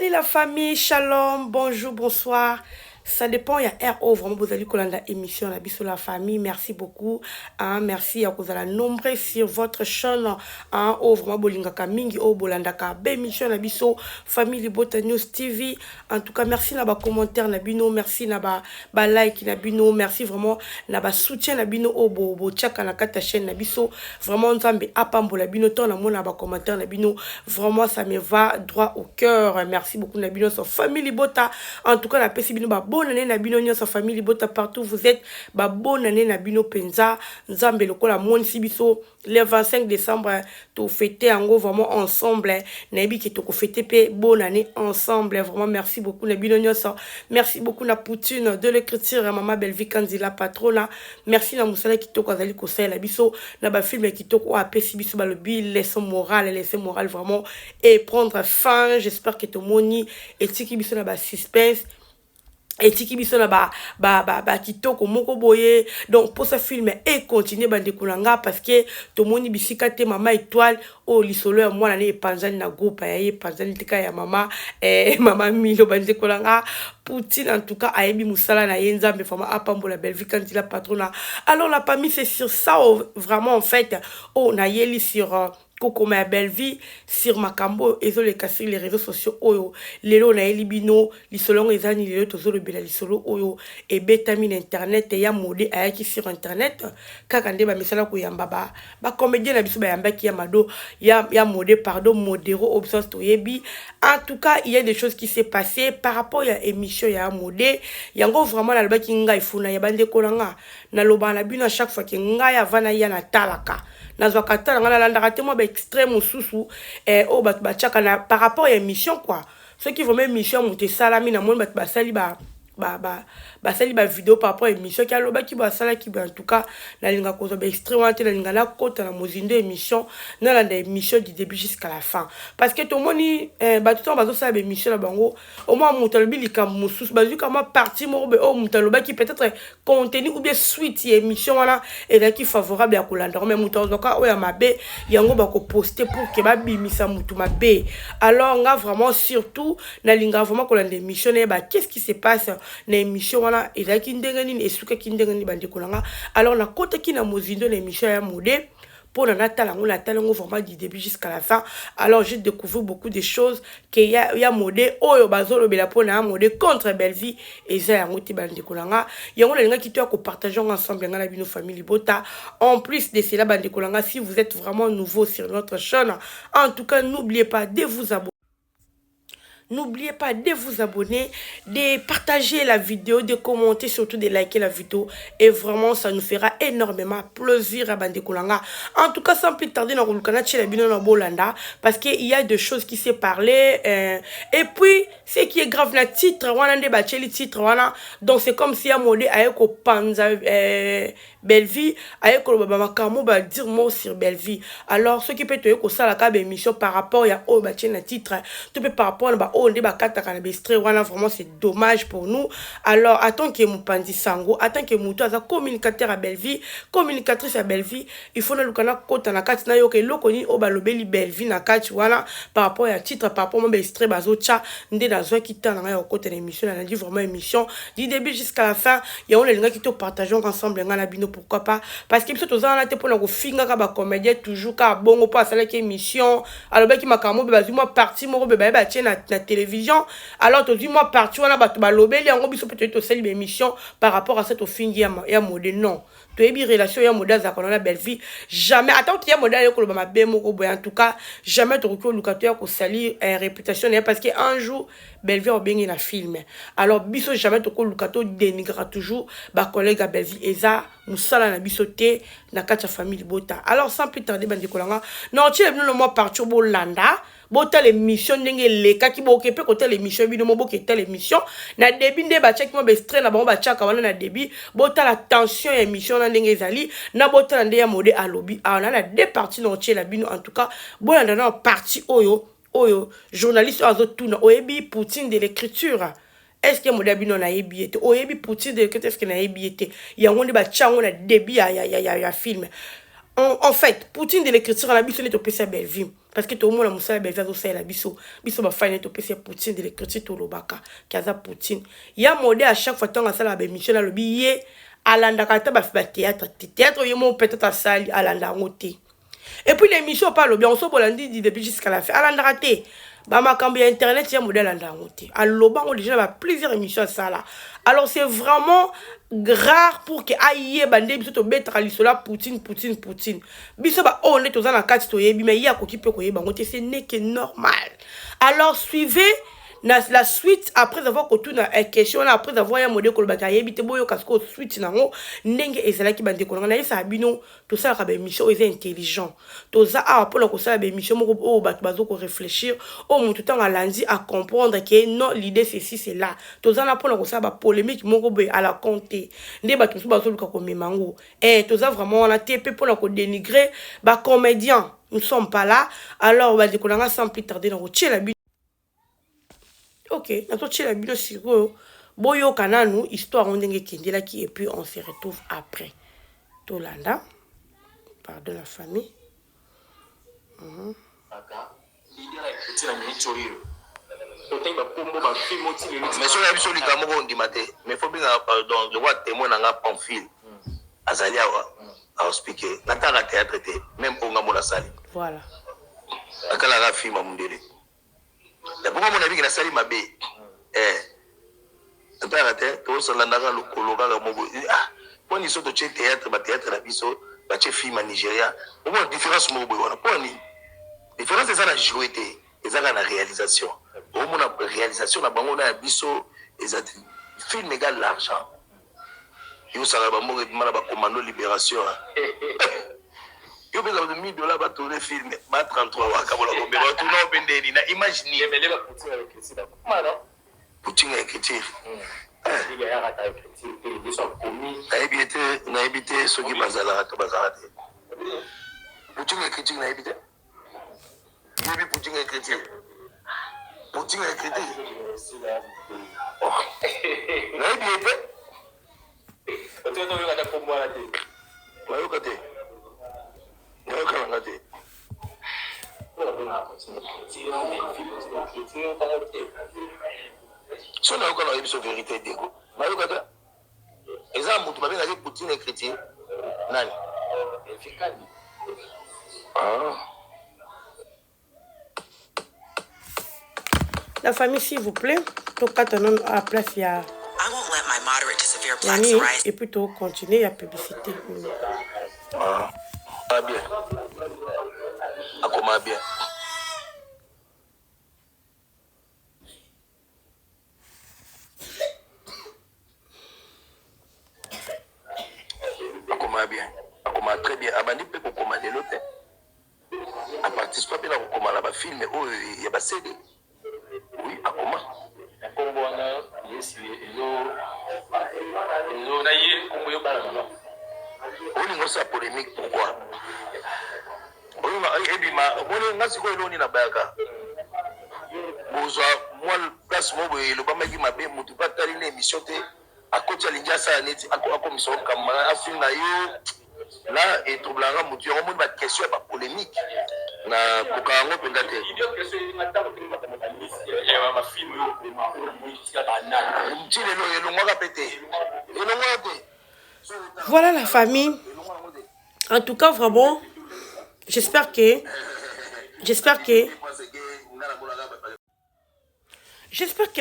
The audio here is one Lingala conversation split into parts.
Salut la famille, shalom, bonjour, bonsoir. Ça dépend, il y a RO, vraiment, vous allez colanda émission, la sur la famille. Merci beaucoup. Hein, merci à cause de la nombreux sur votre chaîne. Hein, oh, vraiment, bolingaka mingi, oh, bolandaka, bémission, la biso, famille Libota News TV. En tout cas, merci na ba commentaire, na bino, merci na ba like, na bino, merci vraiment, na ba soutien, na bino, oh, bo, tchaka na kata chaîne, na biso. Vraiment, nzambe, apambo, la bino, ton, na mon, na ba commentaire, na bino. Vraiment, ça me va droit au cœur. Merci beaucoup, na bino, sur famille Libota. En tout cas, la pesi bino, ba bonne année na bino sa famille Libota partout vous êtes ba bonne année na bino penza nzambe lokola mon sibiso le 25 décembre to fêter ango vraiment ensemble na bi ki to ko fêter pe bonne année ensemble vraiment merci beaucoup na bino nyoso merci beaucoup na Poutine de l'écriture maman Belvi Kanzila patrona merci na musala ki to ko azali ko sala biso na ba film ki to ko apesi biso ba le bil leçon morale vraiment et prendre fin j'espère que to moni et tiki biso na ba suspense et tiki biso na kitoko moko boye donc pour ce film et continuer bande kulanga parce que to moni bisika te mama étoile o lisolo ya mwana ne panzani na groupe ya panzani tika ya mama mama milo bande kulanga Poutine en tout cas ayebi musala na yenza mais vraiment apambola belle vie quand il a patrona alors la famille c'est sur ça vraiment en fait on a yeli sur Coco ma belle vie sur Makambo et les casser les réseaux sociaux oyo lelo na elibino lisolongo ezani lelo tozo le bela lisolo oyo et betamine internet ya modé ayaki sur internet kaka nde ba misala ko yamba ba comédien na biso ba yamba ki ya mado ya modé pardon modéro obsesse to yebi en tout cas il y a des choses qui s'est passé par rapport à émission ya modé yango vraiment la loba ki ngai funa ya bande kolanga na loba na bino à chaque fois ki ngai avana ya na talaka nazwakata ngala landaka te mo ba extrême sous o bat ba chaka na par rapport à émission quoi ceux qui vont même émission monter salami na mon bat sali sali vidéo par rapport à émission qui a loba ki ba sala ki en tout cas na linga ko ba extrême ante na linga na kota na mozindo émission na la émission du début jusqu'à la fin parce que tout moni ba tout ba zo sa émission na bango au moins montalobi likam musus ba zu kama partie mo be o montaloba qui peut-être contenu ou bien suite émission voilà et là qui favorable à kolanda mais montaloba ka o ya mabe yango ba ko poster pour que ba bimisa mutu mabe alors nga vraiment surtout na linga vraiment kolanda émission ba qu'est-ce qui se passe na émission wana ezaki ndenge nini esuka ki ndenge nini bande kolanga alors na kota ki na mozindo na émission ya modé pour na talango la talango vraiment du début jusqu'à la fin alors j'ai découvert beaucoup de choses que ya modé oyo bazolo bela pour na modé contre Belvi et ça yango ti bande kolanga yango na linga ki to ko partager ensemble ngana bino famille Bota en plus de cela bande kolanga si vous êtes vraiment nouveau sur notre chaîne en tout cas n'oubliez pas de vous abonner. N'oubliez pas de vous abonner, de partager la vidéo, de commenter, surtout de liker la vidéo. Et vraiment, ça nous fera énormément plaisir à Bande Kolanga. En tout cas, sans plus tarder, dans le canal de Bolanda, parce qu'il y a des choses qui s'est parlé. Et puis, ce qui est grave, le titre, donc c'est comme si un modèle avec au panza Belvi, avec au babakamo, va dire mot sur Belvi. Alors, ce qui peut te dire ça, la émission par rapport à au titre, tu peux par rapport à on débat vraiment c'est dommage pour nous alors attends que mon pandi sango attends que mon toza communicateur à Belvi communicatrice à Belvi il faut na lukana kota na kati na yo ke lokoni o balobeli Belvi na kati voilà par rapport à titre par rapport à extrait bazocha ndé na zo kita na yo kota l'émission na dit vraiment émission du début jusqu'à la fin ya on les nga qui te partageons ensemble ngana bino pourquoi pas parce que biso toza na te pour na ko finga ka ba comédien toujours ka bongo pas ça la émission alors ba ki makamo be bazuma parti mo be ba tie na télévision alors tu dis moi parti on a battu balobeli yango biso peut-être aussi l'émission par rapport à cette fingi ya modé non tu es bi relation ya modèle za kona belle vie jamais attends tu ya modèle yo koloba mabe moko boy en tout cas jamais tu recule locateur ko sali réputation parce que un jour belle vie au bien la film alors biso jamais tu ko locateur dénigra toujours ba collègue à belle vie eza musala na biso te na kati famille Bota alors sans plus tarder bandi kolanga non tu es venu le mois partir bolanda bota l'émission ndenge leka ki boke pe côté l'émission bino mo boke telle émission na début nde ba check mo be strain na ba chaka wana na début bota la tension émission na ndenge ezali na bota nde ya modé à lobby on a deux parties dans la bino en tout cas bon na partie oyo journaliste azotuna oyebi Poutine de l'écriture. Est-ce que modèle bino na yebiete oyebi Poutine de l'écriture est-ce que na yebiete yango nde ba chango na début ya film En fait, Poutine de l'écriture, la biso n'est au PC Belvim. Parce que tout le monde a moussé la Belvim, c'est la biso. Biso va faire au PC Poutine de l'écriture, tout le baka. Kaza Poutine. Il y a un modèle à chaque fois, tant que ça, la bémission, le billet, à l'andakata, bah, théâtre. Théâtre, il y a peut-être à salle, à l'andaroté. Et puis l'émission parle bien, on s'en va dit depuis jusqu'à la fin. À l'andaroté. Bah, ma cambi internet, il y a un modèle à l'andaroté. À l'oban, on a déjà plusieurs émissions à ça là. Alors c'est vraiment rare pour que aïe bande biso to betra lisola Poutine. Biso ba on est aux anakati to yebi mais ya ko ki pe ko yeba ngote ce n'est que normal. Alors suivez la suite après avoir kotu na question après avoir ya modèle ko ba yebi te boyo kasko suite nango ndenge ezala ki bande ko na yesa bino to ça ka ba mission est intelligent. To za a pour la ko ça ba mission moko o ba bazo ko réfléchir o mon tout en lundi à comprendre que non l'idée c'est ci c'est là. To za na pour la ko ça ba polémique moko be à la compter. Ndé ba tout bazo ko memango. To za vraiment on a TP pour la ko dénigrer ba comédien. Nous sommes pas là. Alors ba de ko nga sans plus tarder dans routier la. Ok, notre la vidéo sur Boyo Kananu, histoire on est qui et puis on se retrouve après. Tolanda, pardon la famille. Mais sur la vie sur les cameroun on dit maté, mais faut bien pardon, le roi témoin n'a pas en fil. Azalia a expliqué, n'attend théâtre même pour la salle. Voilà. Akala la film à mon délai. La pourquoi mon ami qui a sali ma bé t'arrêtes toi sur l'andara le cologa la mobo ah quand ils sont au théâtre la biso ba film en Nigeria au moins différence mobo on a pas ni différence c'est ça la jouer et ça la réalisation au moins la réalisation la bango na biso et ça film égal l'argent yo ça va bango mala ba commando libération yo besoin de $1000 ba tourner film ba 33 wa kabola ko be tourner obendeni na imagine mais les ba Poutine avec Christine comment non Poutine avec Christine il y a rata avec Christine ils sont commis na habité ce qui bazala to bazala Poutine avec Christine na habité yebi Poutine avec Christine oh na habité tu es dans le pour moi là ouais au côté si on a encore la vérité d'égo, exemple, tu m'avais dit Poutine est chrétien. Nani? La famille, s'il vous plaît, tout cas, à la place, il y a. Et plutôt continuer la publicité. Ah bien. Ah comment bien. Ah comment bien. Ah comment très bien. Abandi peut commander l'autre. À participer bien à commander la film oh il y a pas CD. Oui, à comment. Comme on a yes ils ont naïe comme yo bala non. On est dans polémique pourquoi? On a siko eloni na bayaka bozwa moi place mobo le bamaki mabe mutu patali na émission te akoti alinjasa neti akomisa kamara afin na yo là et troublanga mutu on moni ba question ba polémique na kokango penda te voilà la famille. En tout cas vraiment j'espère que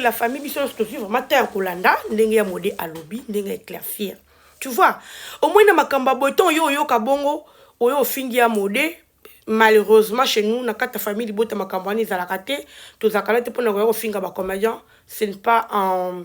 la famille biso se suit vraiment terre Kolanda ndenge ya modé alobi ndenge éclaircir. Tu vois, au moins na makamba boton yo kabongo oyo fingi ya modé malheureusement chez nous na kata famille bota makambani za la kate to zakala te pona ko finga ba comédien ce n'est pas en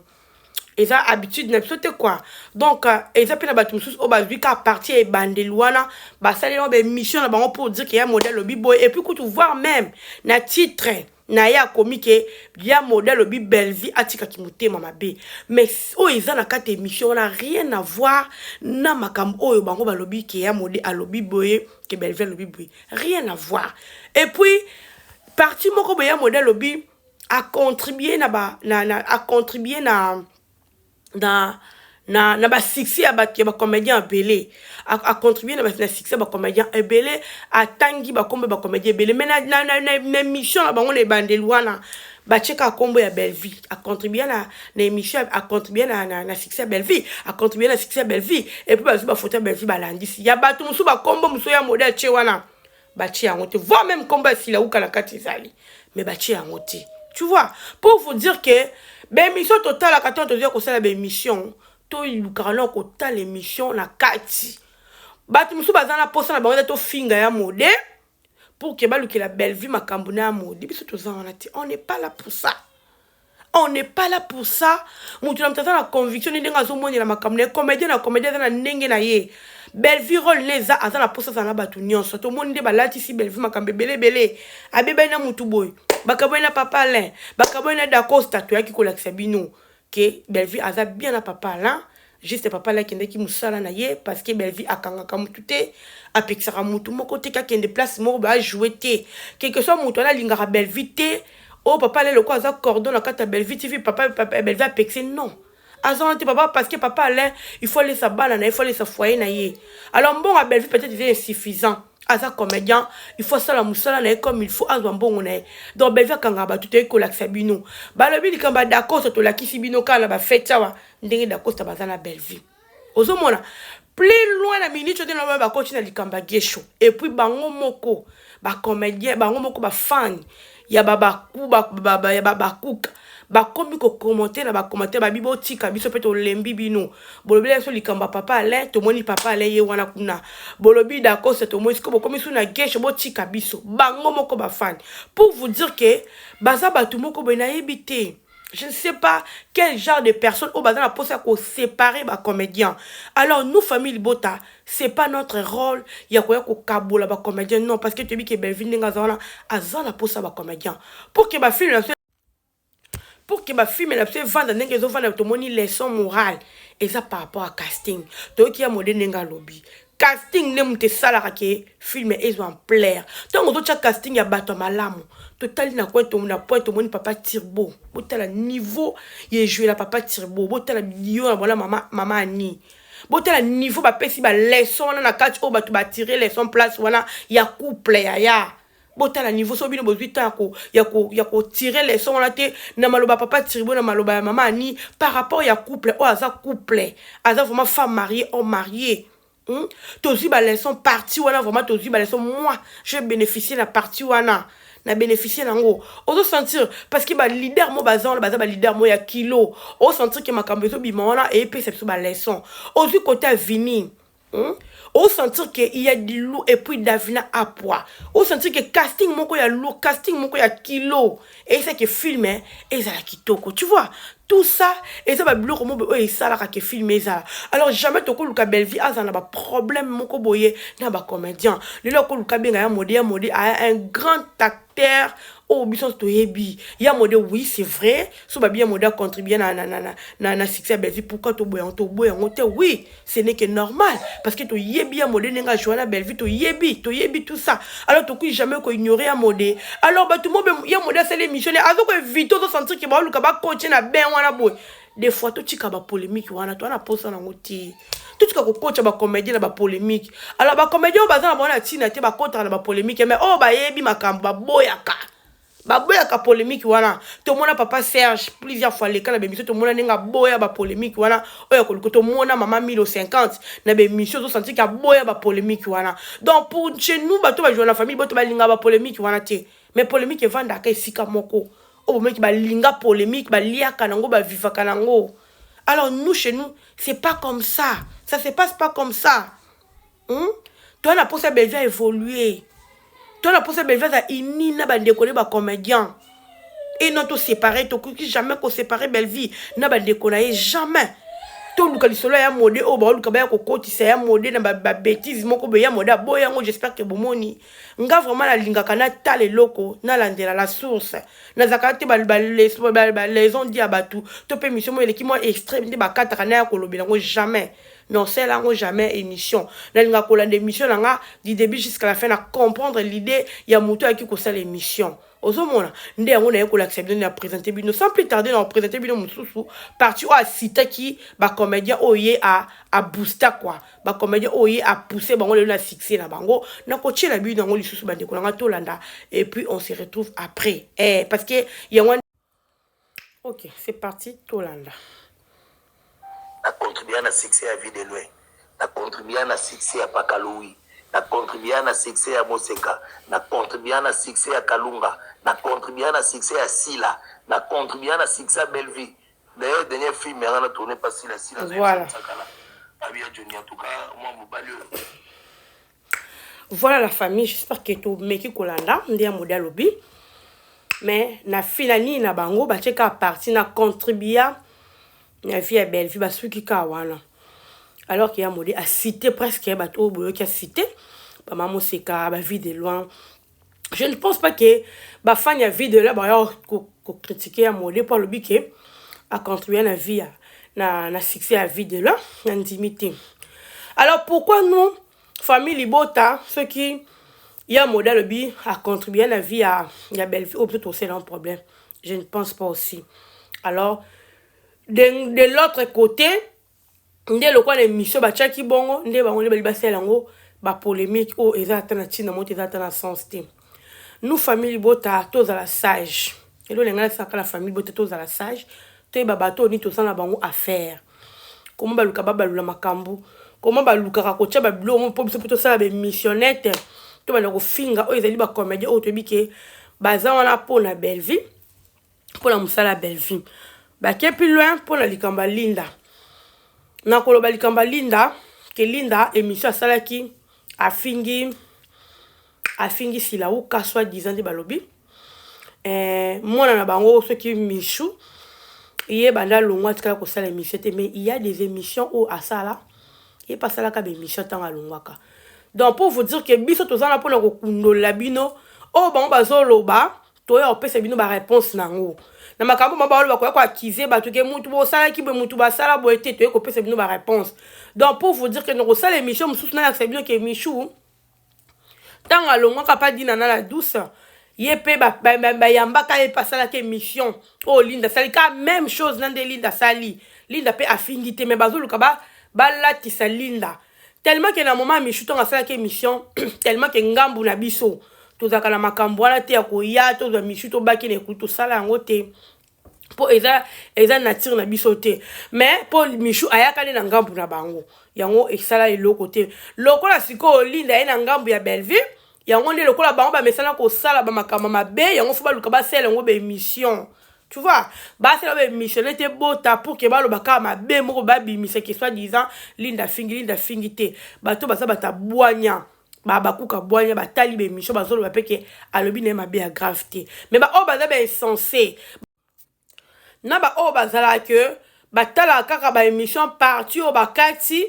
ils ont habitude de sauter quoi donc ils appellent la batumsus au bas à partir et bandelouana bah ça les mission là pour dire qu'il y a un modèle le biboy et puis que tu vois même na titre na ya comique il y a modèle le bi belvi atika kimute mama b mais oh ils ont la carte émission on a rien à voir na makam oh bango ba lobi qui a modèle à lobi boy que belvi lobi boy rien à voir et puis parti moko ba ya modèle lobi a contribué na ba a contribué na na ba succès ya ba comédien belé a contribuer na succès ba comédien belé a tangi ba kombe ba comédien belé mais na mission na bango les bandelouana ba cheka kombo ya Belleville a contribuer na émission a contribuer na succès Belleville a contribuer na succès Belleville et puis ba photo Belleville ba landisi ya ba musu ba kombo musu ya modèle chewana ba chi yango te voire même combat si la ou kala katizali mais ba chi yango te tu vois pour vous dire que ben mission totale à 14 dire que c'est la mission to ilukana ko ta l'émission na kati batu musu bazana posa na bango to finga ya mode pour que baluki la Belleville makambo na mode biso tozana ti on n'est pas là pour ça. On n'est pas là pour ça. Moutou na mtata na conviction ni nga zo moni la makambo na comédien na ndenge na ye. Belleville rôle leza azana posa za na batu nyonso to moni de balati si Belleville makambe belé abeba na mutu boy bakabo na papa Alain bakabo na Dacosta to yaki ko lakisa bino que Belleville aza bien na papa Alain juste papa là qui ndeki musala na ye parce que Belleville akanga kamutu te apexaka mutu moko te ka kende place moko ba jouer te quelque soit mutu na lingara Belleville te oh papa là le quoi aza cordon na kata Belleville TV papa Belleville apexé non azan te papa parce que papa Alain il faut laisser bana na il faut laisser foyer na ye alors bon à Belleville peut-être c'est insuffisant aza comédien il faut ça la musala na comme il faut azwa mbongo na donc Belleville kanga ba tout ko lakisa bino ba lobi likamba d'accord to lakisi bino kala ba fête wa ndenge d'accord ta bazana Belleville ozomona plus loin la minute de na ba coach na likamba gesho et puis bango moko ba comédien bango moko ba fan ya baba kuka bakomi ko commenter na ba commenter ba bibo tika biso peto lembi bino bolobi so likamba papa Alain to moni papa Alain ye wana kuna bolobi d'accord c'est to mo isko bokomi su na gesho bo tika biso bango moko ba fan pour vous dire que baza batu moko bena yebité. Je ne sais pas quel genre de personne au bazar a posé à séparer ma comédien. Alors nous famille Bota, c'est pas notre rôle. Il y a quoi ko kabola ba comédien non parce que tu dis que Belleville n'enga zana azana posé à ba comédien pour que ma fille me la vendre n'enga zo vendre to moni leçon morale et ça par rapport à casting. To qui a modé n'enga lobby. Casting ne mute sala ke film ezo en plaire. Tant on doit casting ya bato malamu. Total na quoi ton na point ton moni papa Tirbo. Botala niveau il joué la papa Tirbo. Botala million na voilà maman Ani. Botala niveau ba pesi ba leçon na catch o ba tu ba tirer leçon place voilà ya couple ya. Botala niveau so bino bozwi ko ya ko tirer leçon na te na maloba papa Tirbo na maloba maman Ani par rapport ya couple o aza couple. Aza vraiment femme mariée ou mariée. Tozi ba leçon partie wana vraiment tozi ba leçon moi je bénéficier la partie wana na bénéficier nango ozo sentir parce que ba leader mo bazan ba leader mo ya kilo o sentir que makambo zo bima wana et puis c'est ba leçon ozu côté vini o sentir que il y a du lourd et puis davina à poids o sentir que casting moko ya lourd casting moko ya kilo et c'est que film et ça la kitoko tu vois tout ça et ça va bloquer comment et ça la que filmer ça alors jamais to ko luka Belleville azana ba problème moko boye na ba comédien le ko luka benga ya mode un grand acteur oh bison to yebi ya mode oui c'est vrai so ba bien mode contribuer na succès Belleville pourquoi to boye te oui ce n'est que normal parce que to yebi ya mode nenga joana Belleville to yebi tout ça alors to ku jamais ko ignorer ya mode alors ba tout monde ya mode c'est l'émission azo ko vite to sentir que ba luka ba coach na ben des fois tout tika ba polémique wana to na posa na ngoti tout tika ko coach ba comédien na ba polémique alors ba comédien ba za na tina te ba contre na ba polémique mais oh ba yebi makambo ba boyaka polémique wana to mona papa Serge plusieurs fois les kana be mission to mona ninga boya ba polémique wana oya ko to mona maman 1050 na be mission to sentir ka boya ba polémique wana donc pour chez nous ba to ba jouer la famille ba to ba linga ba polémique wana te mais polémique vanda ka sika moko oh mec ba linga polémique ba liaka nango ba vivaka nango alors nous chez nous c'est pas comme ça se passe pas comme ça toi na posa Belleville évoluer toi la posa Belleville a inina ba décoller ba comédien et non to séparer to jamais ko séparer Belleville na ba décoller jamais to luka lisolo ya mode o ba luka ba ko kotisa ya mode na ba bêtise moko be ya mode boya ngo j'espère que bomoni nga vraiment la linga kana tale loko na landela la source na zakate les on dit abatu to pe mission mo eleki mo extrême de ba kata kana ya ko lobela ngo jamais non c'est là ngo jamais émission na linga ko lande émission nga du début jusqu'à la fin na comprendre l'idée ya moto aki ko ça l'émission ozomona nde yango naye kolakisa bino na présenter bino sans plus tarder na présenter bino mosusu parti oyo asitaki bacomédien oyo ye a booster quoi bacomédien oyo ye a pousser bango lelo na succès na bango na kotiela bino yango lisusu bandeko nanga tolanda et puis on se retrouve après parce que yango ok c'est parti tolanda na contribuer à succès à vie de loin na contribuer à succès à Pakaloui na contribuer à succès à Moseka na contribuer à succès à Kalunga na contribuer à succès à Sila na contribuer à succès à Belleville. D'ailleurs dernier film on a tourné pas Sila voilà voilà la famille, j'espère que tout meki kolanda ndi ya modèle obi mais na finani na bango ba cheka parti na contribuer na vie à Belleville ba suki ka wana alors qu'il y a modèle a cité presque bateau boyo qui a cité ba maman Seka ba vie de loin. Je ne pense pas que ba fan ya vie de là ba ko critiquer à modèle pour le biquet à contribuer na vie na succès à vie de là intimité. Alors pourquoi nous famille Libota ceux qui y a modèle bi à contribuer à la vie à Belleville ou peut-être aussi un problème. Je ne pense pas aussi. Alors de l'autre côté ndé le quoi les missions ba chaki bongo ndé ba on les ba selango ba polémique o ezata tina moto ezata na sens té nous famille Libota tous à la sage et le ngala saka la famille Libota tous à la sage to ba bato ni to sana bango affaire comment ba luka ba lula makambu comment ba luka ka kocha ba blo mo po biso poto sala ba missionnette to ba le finga o ezali ba comédien o to bike baza wana po na Belleville pour la musala Belleville ba ke plus loin pour la likamba Linda na koloba likamba Linda ke Linda émission salaki afingi sila ou kaswa 10 ans de balobi mona na bango ceux qui michou yé banda longwa tika ko sala émission mais il y a des émissions où à ça là et pas ça là ka émission tanga longwaka donc pour vous dire que biso tozana pona ko kundola bino o bango bazoloba toya opesa bino ba réponse nango na makambo mabalo bakoya ko accuser batu ke mutu bo sala ki be mutu ba sala bo ete toya ko pesa bino ba réponse donc pour vous dire que no sala émission mususu na accepte bino ke michou tanga longwaka pas dina na la douce yepe ba yamba ka e pasala ke mission oh Linda sali ka même chose nan de Linda sali Linda pe afingité mais bazoluka ba latisa Linda tellement que na moment michuto nga sala ke mission tellement que ngambu na biso tozaka na makambo wana te ya koya to za michuto baki na ekuto sala yango te po eza nature na biso te mais po michu ayaka na ngambu na bango yango esala eloko te lokola siko Linda ena ngambu ya Belleville yango nde lokola bango ba mesana ko sala ba makama mabe yango fo ba luka ba sala yango be émission tu vois ba sala be émission était bota pour que ba lo baka mabe moko ba bimisa que soit disant Linda fingi te bato basa bata boanya ba bakuka boanya ba tali be émission ba zolo ba peke alobi na mabe ya gravité mais ba o baza ba insensé na ba o bazala que batala kaka ba émission parti o bakati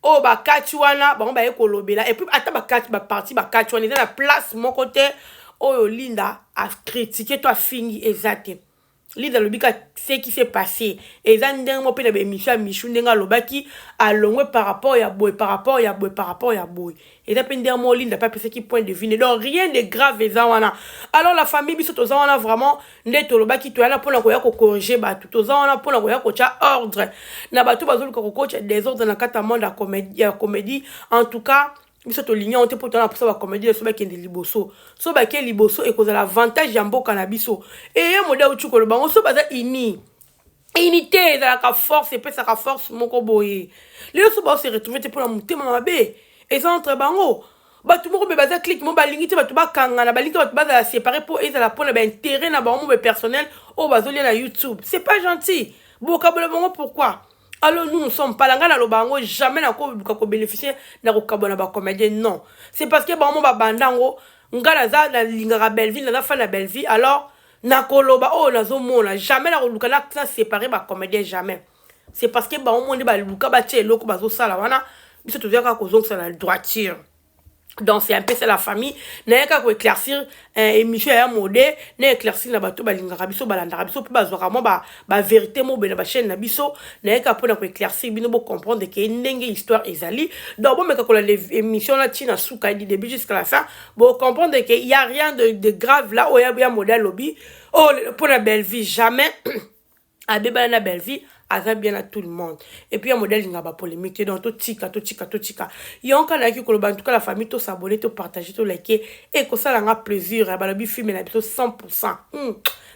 o bakati wana bango ba ekolobela et puis ata bakati ba parti bakati wana na place mon côté o Linda a critiqué toi fingi exact Linda lobika ce qui s'est passé et ça ndenge mo pe na ba émission michu ndenga lobaki alongwe par rapport ya boy et ça pendant mo Linda pas ce qui point de vue donc rien de grave eza wana alors la famille biso toza wana vraiment ndeto lobaki to yana pona ko ya ko corriger ba toza wana pona ko ya ko cha ordre na ba to bazolu ko coach des ordres na kata monde ya comédie en tout cas biso to ligne on te pour pour ça ba comédie so ba kende liboso so ba ke liboso e koza l'avantage ya mboka na biso et modèle uchuko lo bango so baza unité dans la force et puis ça force moko boye les so ba se retrouver te pour la mutema mabe et ça entre bango batu moko be baza click mo ba lingite batu ba kanga na ba lingite batu baza séparer pour eza la pour le intérêt na bango mo personnel o bazoli na YouTube c'est pas gentil boka bolo bango pourquoi. Alors nous sommes pas là na lobango jamais na ko bénéficier na ko kabona ba comédien non c'est parce que ba mo ba bandango ngala za na lingara Belleville na fa na Belleville alors na koloba oh na zo mona jamais na ko luka na ça séparer ba comédien jamais c'est parce que ba mo ndi ba luka ba tche loko ba zo sala wana biso to zaka ko zonga la droiture Donc c'est un peu ça la famille. N'a qu'à éclaircir émission ya modé, n'a éclaircir na bato balingaka biso balandaka biso pe bazwaka mo ba vérité mo bena ba chaîne na biso, n'a qu'à pona ko éclaircir bino bo comprendre que ndenge histoire ezali. Donc bon meka ko la émission là tina souka du début jusqu'à la fin, bo comprendre que il y a rien de grave là, oya ya modèle lobby. Oh pour la belle vie jamais abeba na belle vie. Aza bien à tout le monde. Et puis, un modèle, il n'y a pas polémique. Donc, tout tika. Il y a encore là qui, en tout cas, la famille, tout s'abonner, tout partager, tout liker. Et que ça, a plaisir. La vie filme, la 100%.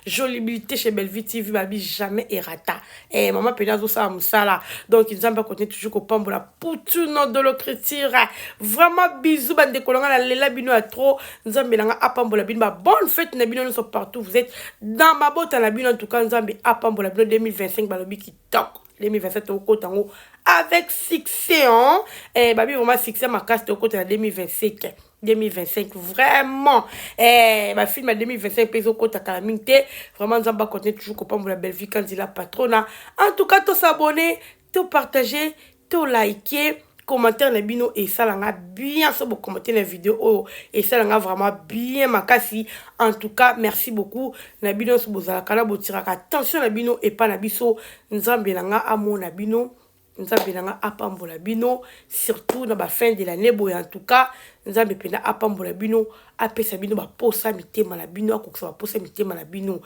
Jolibilité chez Belleville TV, babi jamais errata. Et maman Pénazo, ça, là. Donc, ils ont pas continué toujours au pambo la pour tout nom de l'écriture. Vraiment, bisous, bande de colonga, la lela bino à trop. Nous avons bien à pambo la bino. Bonne fête, na bino, nous sommes partout. Vous êtes dans ma botte à la bino, en tout cas, nous avons bien à pambo la bino 2025, balobi qui toque. 2027 au côté en haut avec succès hein et babi vraiment succès ma casse au côté en 2025 vraiment ma film en 2025 pèse au côté à calamité vraiment nous allons continuer toujours copain pour la belle vie quand il a patrona en tout cas tout s'abonner tout partager tout liker commentaire na bino et ça l'a bien ça pour commenter la vidéo et ça l'a vraiment bien makasi en tout cas merci beaucoup na bino so bozala kala botiraka attention na bino et pas na biso nzambe nanga amo na bino nzambe nanga apambola bino surtout na ba fin de l'année boy en tout cas nzambe pena apambola bino apesa bino ba posa mitema na bino akokisa ba posa mitema na bino